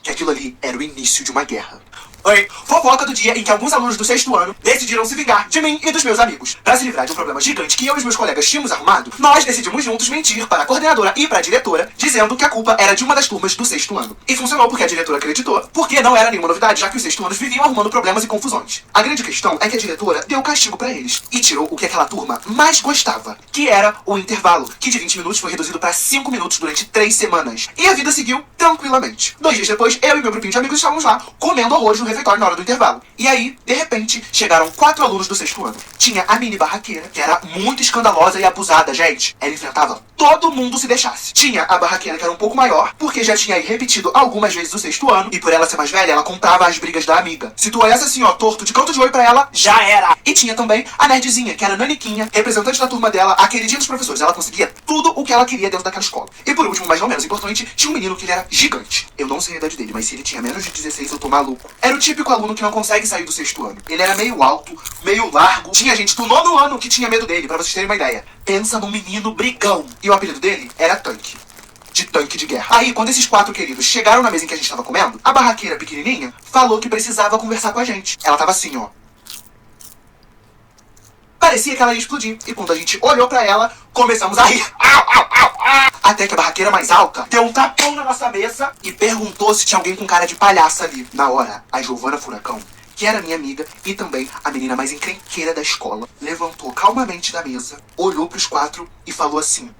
que aquilo ali era o início de uma guerra. Oi, fofoca do dia em que alguns alunos do 6º ano decidiram se vingar de mim e dos meus amigos. Pra se livrar de um problema gigante que eu e os meus colegas tínhamos arrumado, nós decidimos juntos mentir para a coordenadora e para a diretora, dizendo que a culpa era de uma das turmas do 6º ano. E funcionou porque a diretora acreditou, porque não era nenhuma novidade, já que os 6º anos viviam arrumando problemas e confusões. A grande questão é que a diretora deu castigo pra eles e tirou o que aquela turma mais gostava, que era o intervalo, que de 20 minutos foi reduzido pra 5 minutos durante 3 semanas. E a vida seguiu tranquilamente. 2 dias depois, eu e meu grupinho de amigos estávamos lá, comendo horrores no refeitório na hora do intervalo. E aí, de repente, chegaram 4 alunos do 6º ano. Tinha a mini barraqueira, que era muito escandalosa e abusada, gente. Ela enfrentava todo mundo se deixasse. Tinha a barraqueira, que era um pouco maior, porque já tinha aí repetido algumas vezes o 6º ano, e por ela ser mais velha, ela comprava as brigas da amiga. Se tu olhasse assim, ó, torto de canto de olho pra ela, já era. E tinha também a nerdzinha, que era naniquinha, representante da turma dela, a queridinha dos professores. Ela conseguia tudo o que ela queria dentro daquela escola. E por último, mas não menos importante, tinha um menino que ele era gigante. Eu não sei a idade dele, mas se ele tinha menos de 16, eu tô maluco. Era o típico aluno que não consegue sair do 6º ano. Ele era meio alto, meio largo. Tinha gente do 9º ano que tinha medo dele, pra vocês terem uma ideia. Pensa num menino brigão. E o apelido dele era Tanque. De tanque de guerra. Aí, quando esses 4 queridos chegaram na mesa em que a gente tava comendo, a barraqueira pequenininha falou que precisava conversar com a gente. Ela tava assim, ó. Parecia que ela ia explodir. E quando a gente olhou pra ela, começamos a rir. Até que a barraqueira mais alta deu um tapão na nossa mesa e perguntou se tinha alguém com cara de palhaça ali. Na hora, a Giovana Furacão, que era minha amiga e também a menina mais encrenqueira da escola, levantou calmamente da mesa, olhou pros 4 e falou assim: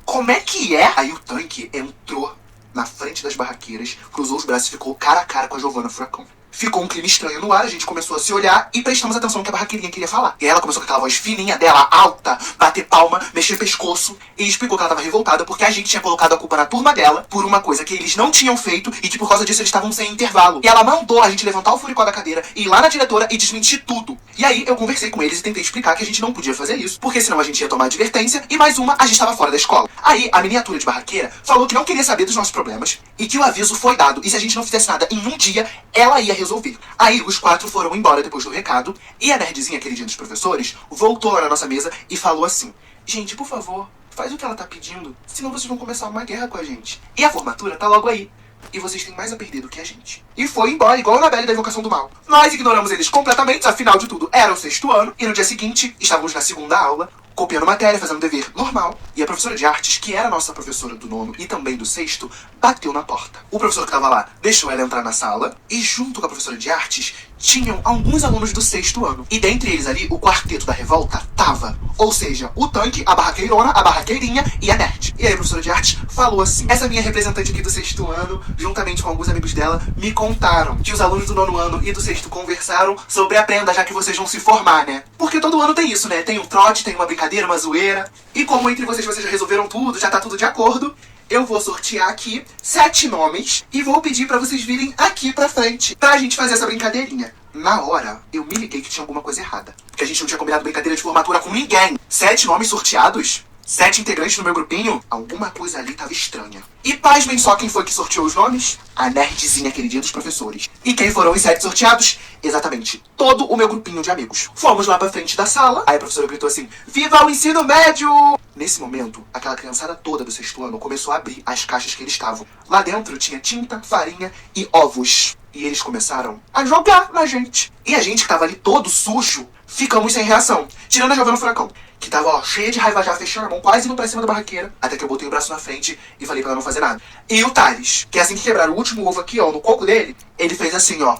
como é que é? Aí o Tanque entrou na frente das barraqueiras, cruzou os braços e ficou cara a cara com a Giovana Furacão. Ficou um clima estranho no ar, a gente começou a se olhar e prestamos atenção no que a barraqueirinha queria falar. E ela começou com aquela voz fininha dela, alta, bater palma, mexer pescoço, e explicou que ela tava revoltada porque a gente tinha colocado a culpa na turma dela por uma coisa que eles não tinham feito e que por causa disso eles estavam sem intervalo. E ela mandou a gente levantar o furicó da cadeira e ir lá na diretora e desmentir tudo. E aí eu conversei com eles e tentei explicar que a gente não podia fazer isso, porque senão a gente ia tomar advertência e mais uma, a gente estava fora da escola. Aí a miniatura de barraqueira falou que não queria saber dos nossos problemas e que o aviso foi dado e se a gente não fizesse nada em um dia, ela ia resolver. Aí os 4 foram embora depois do recado e a nerdzinha, queridinha dos professores, voltou lá na nossa mesa e falou assim: gente, por favor, faz o que ela tá pedindo, senão vocês vão começar uma guerra com a gente. E a formatura tá logo aí. E vocês têm mais a perder do que a gente. E foi embora, igual a Anabelle da Invocação do Mal. Nós ignoramos eles completamente, afinal de tudo, era o 6º ano. E no dia seguinte, estávamos na 2ª aula, copiando matéria, fazendo dever normal. E a professora de artes, que era a nossa professora do 9º e também do 6º, bateu na porta. O professor que tava lá deixou ela entrar na sala. E junto com a professora de artes, tinham alguns alunos do 6º ano. E dentre eles ali, o quarteto da revolta tava. Ou seja, o Tanque, a barraqueirona, a barraqueirinha e a nerd. E aí a professora de arte falou assim: essa minha representante aqui do 6º ano, juntamente com alguns amigos dela, me contaram que os alunos do 9º ano e do 6º conversaram sobre a prenda, já que vocês vão se formar, né? Porque todo ano tem isso, né? Tem um trote, tem uma brincadeira, uma zoeira. E como entre vocês já resolveram tudo, já tá tudo de acordo, eu vou sortear aqui 7 nomes e vou pedir pra vocês virem aqui pra frente pra gente fazer essa brincadeirinha. Na hora, eu me liguei que tinha alguma coisa errada, porque a gente não tinha combinado brincadeira de formatura com ninguém. 7 nomes sorteados? 7 integrantes do meu grupinho? Alguma coisa ali tava estranha. E pasmem só quem foi que sorteou os nomes? A nerdzinha queridinha dos professores. E quem foram os 7 sorteados? Exatamente, todo o meu grupinho de amigos. Fomos lá pra frente da sala, aí a professora gritou assim: viva o ensino médio! Nesse momento, aquela criançada toda do 6º ano começou a abrir as caixas que eles estavam. Lá dentro tinha tinta, farinha e ovos. E eles começaram a jogar na gente. E a gente que tava ali todo sujo, ficamos sem reação. Tirando a Giovana Furacão, que tava, ó, cheia de raiva já, fechando a mão, quase indo pra cima da barraqueira, até que eu botei o braço na frente e falei pra ela não fazer nada. E o Thales, que assim que quebraram o último ovo aqui, ó, no coco dele, ele fez assim, ó.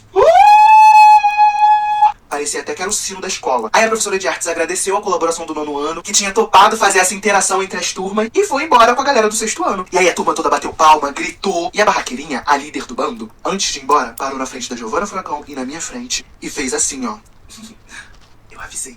Parecia até que era o sino da escola. Aí a professora de artes agradeceu a colaboração do 9º ano, que tinha topado fazer essa interação entre as turmas, e foi embora com a galera do 6º ano. E aí a turma toda bateu palma, gritou, e a barraqueirinha, a líder do bando, antes de ir embora, parou na frente da Giovana Furacão e na minha frente, e fez assim, ó. Eu avisei.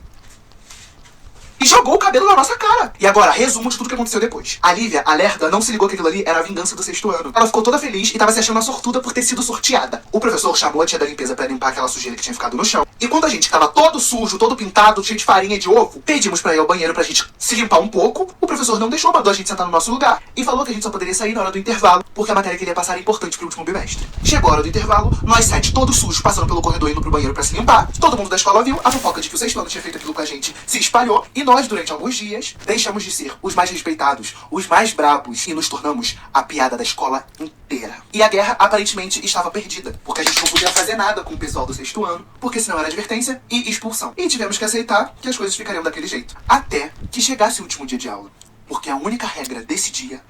E jogou o cabelo na nossa cara. E agora, resumo de tudo que aconteceu depois. A Lívia, a lerda, não se ligou que aquilo ali era a vingança do 6º ano. Ela ficou toda feliz e tava se achando uma sortuda por ter sido sorteada. O professor chamou a tia da limpeza pra limpar aquela sujeira que tinha ficado no chão. E quando a gente tava todo sujo, todo pintado, cheio de farinha e de ovo, pedimos pra ir ao banheiro pra gente se limpar um pouco. O professor não deixou, mandou a gente sentar no nosso lugar e falou que a gente só poderia sair na hora do intervalo, porque a matéria que ele ia passar era importante pro último bimestre. Chegou a hora do intervalo, nós 7 todos sujos, passando pelo corredor indo pro banheiro pra se limpar. Todo mundo da escola viu, a fofoca de que o 6º ano tinha feito aquilo com a gente se espalhou e nós Nós, durante alguns dias, deixamos de ser os mais respeitados, os mais brabos, e nos tornamos a piada da escola inteira. E a guerra, aparentemente, estava perdida, porque a gente não podia fazer nada com o pessoal do sexto ano, porque senão era advertência e expulsão. E tivemos que aceitar que as coisas ficariam daquele jeito. Até que chegasse o último dia de aula. Porque a única regra desse dia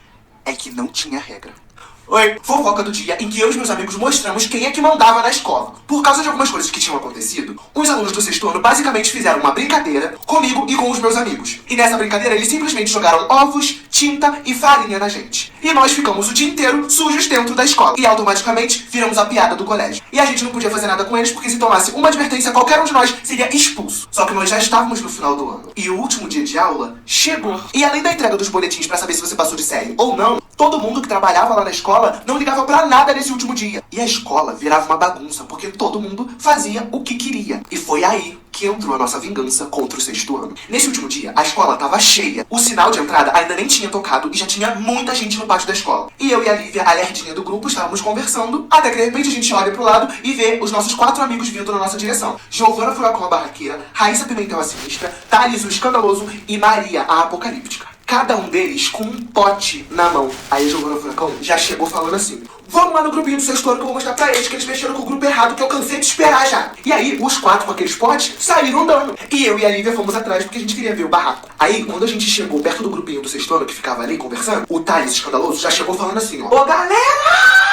é que não tinha regra. Oi, fofoca do dia em que eu e meus amigos mostramos quem é que mandava na escola. Por causa de algumas coisas que tinham acontecido, os alunos do sexto ano basicamente fizeram uma brincadeira comigo e com os meus amigos. E nessa brincadeira eles simplesmente jogaram ovos, tinta e farinha na gente. E nós ficamos o dia inteiro sujos dentro da escola. E automaticamente viramos a piada do colégio. E a gente não podia fazer nada com eles porque se tomasse uma advertência, qualquer um de nós seria expulso. Só que nós já estávamos no final do ano. E o último dia de aula chegou. E além da entrega dos boletins pra saber se você passou de série ou não, todo mundo que trabalhava lá na escola não ligava pra nada nesse último dia. E a escola virava uma bagunça, porque todo mundo fazia o que queria. E foi aí que entrou a nossa vingança contra o sexto ano. Nesse último dia, a escola tava cheia. O sinal de entrada ainda nem tinha tocado e já tinha muita gente no pátio da escola. E eu e a Lívia, a lerdinha do grupo, estávamos conversando, até que de repente a gente olha pro lado e vê os nossos 4 amigos vindo na nossa direção. Giovana Furacão, a barraqueira, Raíssa Pimentel, a sinistra, Thales, o escandaloso e Maria, a apocalíptica. Cada um deles com um pote na mão. Aí a Giovana Furacão já chegou falando assim: vamos lá no grupinho do sexto ano que eu vou mostrar pra eles que eles mexeram com o grupo errado, que eu cansei de esperar já. E aí, os 4 com aqueles potes saíram andando. E eu e a Lívia fomos atrás porque a gente queria ver o barraco. Aí, quando a gente chegou perto do grupinho do sexto ano que ficava ali conversando, o Thales escandaloso já chegou falando assim, ó: ô galera!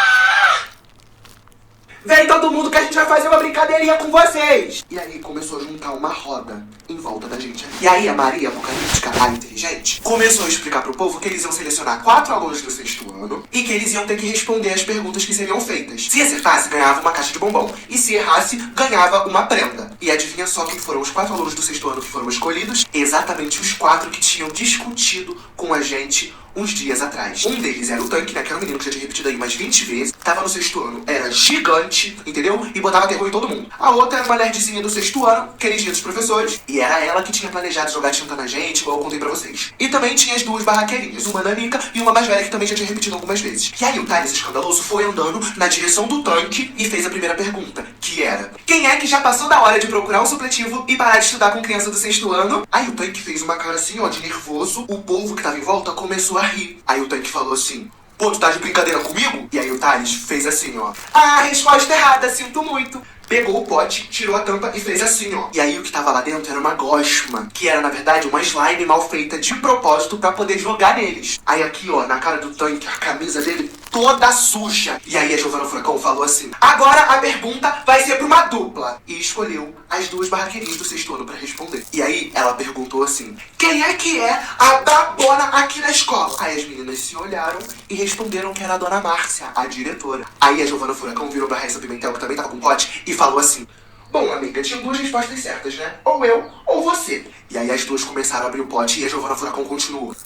Vem todo mundo que a gente vai fazer uma brincadeirinha com vocês! E aí começou a juntar uma roda em volta da gente. E aí a Maria, apocalíptica, a inteligente, começou a explicar pro povo que eles iam selecionar 4 alunos do sexto ano e que eles iam ter que responder as perguntas que seriam feitas. Se acertasse, ganhava uma caixa de bombom. E se errasse, ganhava uma prenda. E adivinha só quem foram os 4 alunos do sexto ano que foram escolhidos? Exatamente os 4 que tinham discutido com a gente uns dias atrás. Um deles era o Tanque, né, que era um menino que já tinha repetido aí umas 20 vezes. Tava no sexto ano, era gigante, entendeu? E botava terror em todo mundo. A outra era uma nerdzinha do sexto ano, queridinha dos professores. E era ela que tinha planejado jogar tinta na gente, igual eu contei pra vocês. E também tinha as 2 barraqueirinhas, uma nanica e uma mais velha que também já tinha repetido algumas vezes. E aí o Thales escandaloso foi andando na direção do Tanque e fez a primeira pergunta, que era: quem é que já passou da hora de procurar um supletivo e parar de estudar com criança do sexto ano? Aí o Tanque fez uma cara assim, ó, de nervoso. O povo que tava em volta começou a rir. Aí o Tanque falou assim: pô, tu tá de brincadeira comigo? E aí o Thales fez assim, ó: ah, resposta errada, sinto muito. Pegou o pote, tirou a tampa e fez assim, ó. E aí o que tava lá dentro era uma gosma, que era, na verdade, uma slime mal feita de propósito pra poder jogar neles. Aí aqui, ó, na cara do Tanque, a camisa dele toda suja. E aí a Giovana Furacão falou assim: agora a pergunta vai ser pra uma dupla. E escolheu as 2 barraqueirinhas do sexto ano pra responder. E aí ela perguntou assim: quem é que é a brabona aqui na escola? Aí as meninas se olharam e responderam que era a dona Márcia, a diretora. Aí a Giovana Furacão virou pra Raíssa Pimentel, que também tava com pote, e falou assim: bom, amiga, tinham 2 respostas certas, né? Ou eu, ou você. E aí as 2 começaram a abrir o pote e a Giovana Furacão continuou: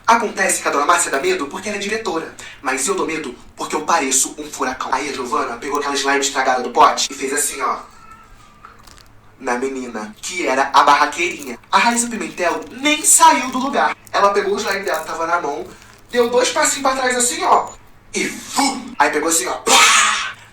acontece que a dona Márcia dá medo porque ela é diretora, mas eu dou medo porque eu pareço um furacão. Aí a Giovana pegou aquela slime estragada do pote e fez assim, ó, na menina, que era a barraqueirinha. A Raíssa Pimentel nem saiu do lugar. Ela pegou o slime dela, tava na mão, deu 2 passinhos pra trás assim, ó, e fum! Aí pegou assim, ó, plá!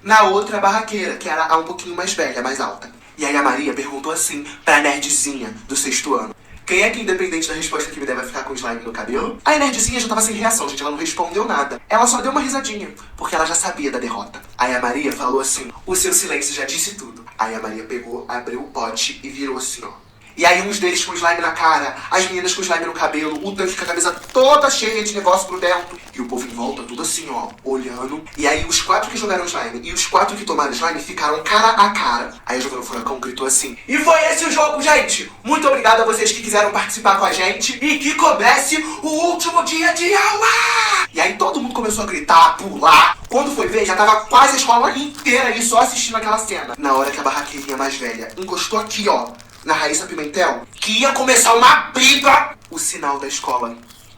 Na outra barraqueira, que era a um pouquinho mais velha, mais alta. E aí a Maria perguntou assim pra nerdzinha do sexto ano: quem é que, independente da resposta que me der, vai ficar com slime no cabelo? A nerdzinha já tava sem reação, gente. Ela não respondeu nada. Ela só deu uma risadinha, porque ela já sabia da derrota. Aí a Maria falou assim: o seu silêncio já disse tudo. Aí a Maria pegou, abriu o pote e virou assim, ó. E aí uns deles com slime na cara, as meninas com slime no cabelo, o Tanque com a camisa toda cheia de negócio pro dentro. E o povo em volta, tudo assim, ó, olhando. E aí os 4 que jogaram slime e os 4 que tomaram slime ficaram cara a cara. Aí a Giovana Furacão gritou assim: e foi esse o jogo, gente! Muito obrigado a vocês que quiseram participar com a gente. E que comece o último dia de aula! E aí todo mundo começou a gritar, pular. Quando foi ver, já tava quase a escola inteira ali só assistindo aquela cena. Na hora que a barraqueirinha mais velha encostou aqui, ó, na Raíssa Pimentel, que ia começar uma briga, o sinal da escola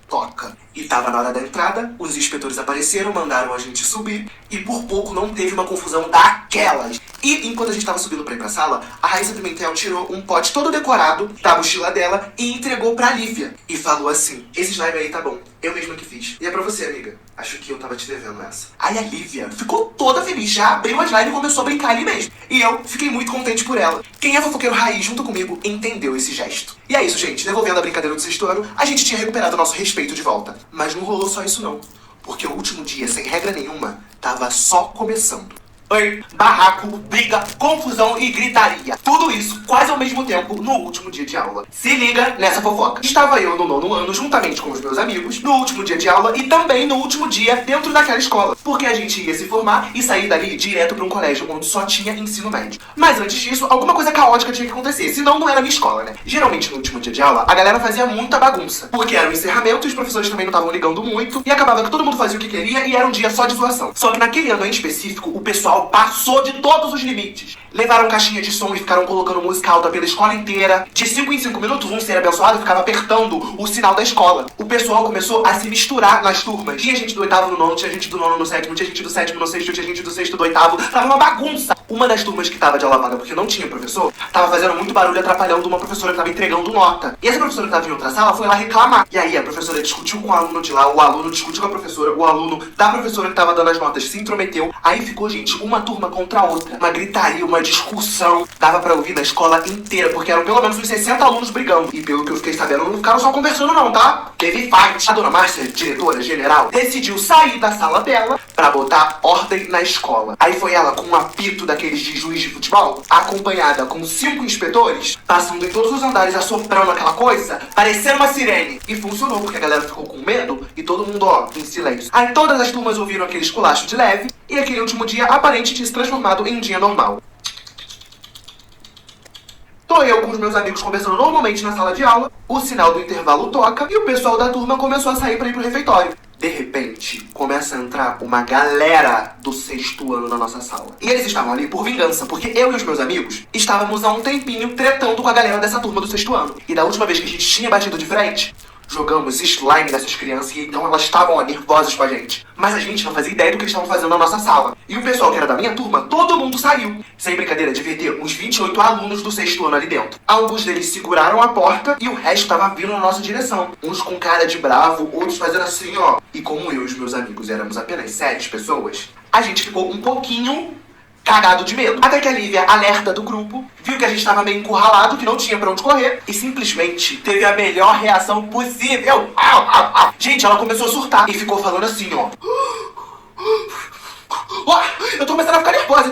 toca. E tava na hora da entrada, os inspetores apareceram, mandaram a gente subir, e por pouco não teve uma confusão daquelas. E enquanto a gente tava subindo pra ir pra sala, a Raíssa Pimentel tirou um pote todo decorado da mochila dela e entregou pra Lívia. E falou assim: esse slime aí tá bom, eu mesma que fiz. E é pra você, amiga. Acho que eu tava te devendo essa. Aí a Lívia ficou toda feliz, já abriu a slime e começou a brincar ali mesmo. E eu fiquei muito contente por ela. Quem é fofoqueiro raiz junto comigo entendeu esse gesto. E é isso, gente. Devolvendo a brincadeira do sexto ano, a gente tinha recuperado o nosso respeito de volta. Mas não rolou só isso não. Porque o último dia, sem regra nenhuma, tava só começando. Oi, barraco, briga, confusão e gritaria. Tudo isso quase ao mesmo tempo no último dia de aula. Se liga nessa fofoca. Estava eu no 9º ano juntamente com os meus amigos no último dia de aula e também no último dia dentro daquela escola. Porque a gente ia se formar e sair dali direto para um colégio onde só tinha ensino médio. Mas antes disso, alguma coisa caótica tinha que acontecer, senão não era minha escola, né? Geralmente no último dia de aula, a galera fazia muita bagunça. Porque era o encerramento e os professores também não estavam ligando muito. E acabava que todo mundo fazia o que queria e era um dia só de zoação. Só que naquele ano em específico, o pessoal passou de todos os limites. Levaram caixinha de som e ficaram colocando música alta pela escola inteira. De 5 em 5 minutos, um ser abençoado ficava apertando o sinal da escola. O pessoal começou a se misturar nas turmas. Tinha gente do 8º no 9º, tinha gente do 9º no 7º, tinha gente do 7º no 6º, tinha gente do 6º do 8º. Tava uma bagunça. Uma das turmas que tava de aula vaga porque não tinha professor, tava fazendo muito barulho atrapalhando uma professora que tava entregando nota. E essa professora que tava em outra sala foi lá reclamar. E aí a professora discutiu com o aluno de lá, o aluno discutiu com a professora, o aluno da professora que tava dando as notas se intrometeu. Aí ficou, gente, uma turma contra a outra. Uma gritaria, uma discussão. Dava pra ouvir na escola inteira, porque eram pelo menos uns 60 alunos brigando. E pelo que eu fiquei sabendo, não ficaram só conversando não, tá? Teve fight. A dona Márcia, diretora geral, decidiu sair da sala dela pra botar ordem na escola. Aí foi ela com um apito daqueles de juiz de futebol, acompanhada com 5 inspetores, passando em todos os andares, assoprando aquela coisa, parecendo uma sirene. E funcionou, porque a galera ficou com medo e todo mundo, ó, em silêncio. Aí todas as turmas ouviram aquele esculacho de leve e aquele último dia aparente tinha se transformado em um dia normal. Tô eu com os meus amigos conversando normalmente na sala de aula, o sinal do intervalo toca e o pessoal da turma começou a sair pra ir pro refeitório. De repente, começa a entrar uma galera do 6º ano na nossa sala. E eles estavam ali por vingança, porque eu e os meus amigos estávamos há um tempinho tretando com a galera dessa turma do 6º ano. E da última vez que a gente tinha batido de frente, jogamos slime nessas crianças e então elas estavam ó, nervosas com a gente. Mas a gente não fazia ideia do que eles estavam fazendo na nossa sala. E o pessoal que era da minha turma, todo mundo saiu. Sem brincadeira, devia ter uns 28 alunos do 6º ano ali dentro. Alguns deles seguraram a porta e o resto tava vindo na nossa direção. Uns com cara de bravo, outros fazendo assim, ó. E como eu e os meus amigos éramos apenas 7 pessoas, a gente ficou um pouquinho cagado de medo. Até que a Lívia, alerta do grupo, viu que a gente tava meio encurralado, que não tinha pra onde correr, e simplesmente teve a melhor reação possível. Gente, ela começou a surtar e ficou falando assim, ó. Eu tô começando a ficar nervosa,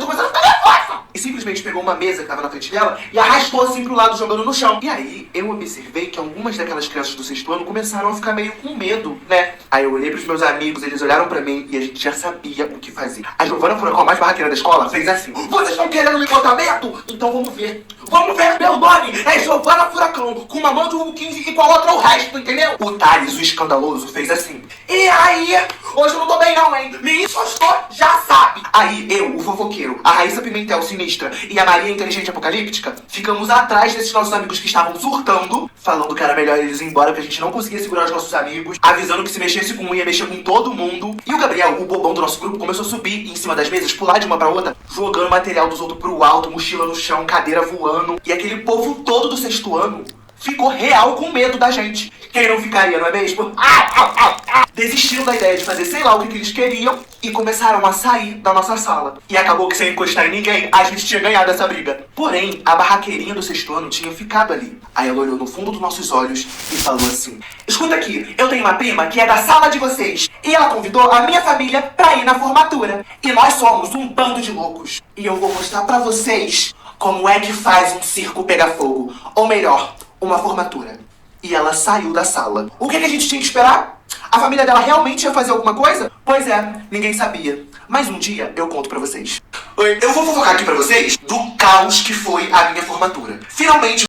E simplesmente pegou uma mesa que tava na frente dela e arrastou assim pro lado, jogando no chão. E aí, eu observei que algumas daquelas crianças do 6º ano começaram a ficar meio com medo, né? Aí eu olhei pros meus amigos, eles olharam pra mim e a gente já sabia o que fazer. A Giovana Furacão, a mais barraqueira da escola, fez assim: vocês estão querendo me botar medo? Então vamos ver. Vamos ver, meu nome é Giovana Furacão, com uma mão de um 15 e com a outra o resto, entendeu? O Thales, o escandaloso, fez assim: e aí? Hoje eu não tô bem não, hein? Me encostou, já sabe. Aí eu, o fofoqueiro, a Raíssa Pimentel sinistra e a Maria inteligente apocalíptica, ficamos atrás desses nossos amigos que estavam surtando, falando que era melhor eles ir embora, que a gente não conseguia segurar os nossos amigos, avisando que se mexesse com um ia mexer com todo mundo. E o Gabriel, o bobão do nosso grupo, começou a subir em cima das mesas, pular de uma pra outra, jogando material dos outros pro alto, mochila no chão, cadeira voando. E aquele povo todo do 6º ano ficou real com medo da gente. Quem não ficaria, não é mesmo? Desistiram da ideia de fazer sei lá o que eles queriam e começaram a sair da nossa sala. E acabou que sem encostar em ninguém, a gente tinha ganhado essa briga. Porém, a barraqueirinha do 6º ano tinha ficado ali. Aí ela olhou no fundo dos nossos olhos e falou assim: escuta aqui, eu tenho uma prima que é da sala de vocês e ela convidou a minha família pra ir na formatura. E nós somos um bando de loucos. E eu vou mostrar pra vocês como é que faz um circo pegar fogo. Ou melhor, uma formatura. E ela saiu da sala. O que a gente tinha que esperar? A família dela realmente ia fazer alguma coisa? Pois é, ninguém sabia. Mas um dia eu conto pra vocês. Eu vou fofocar aqui pra vocês do caos que foi a minha formatura. Finalmente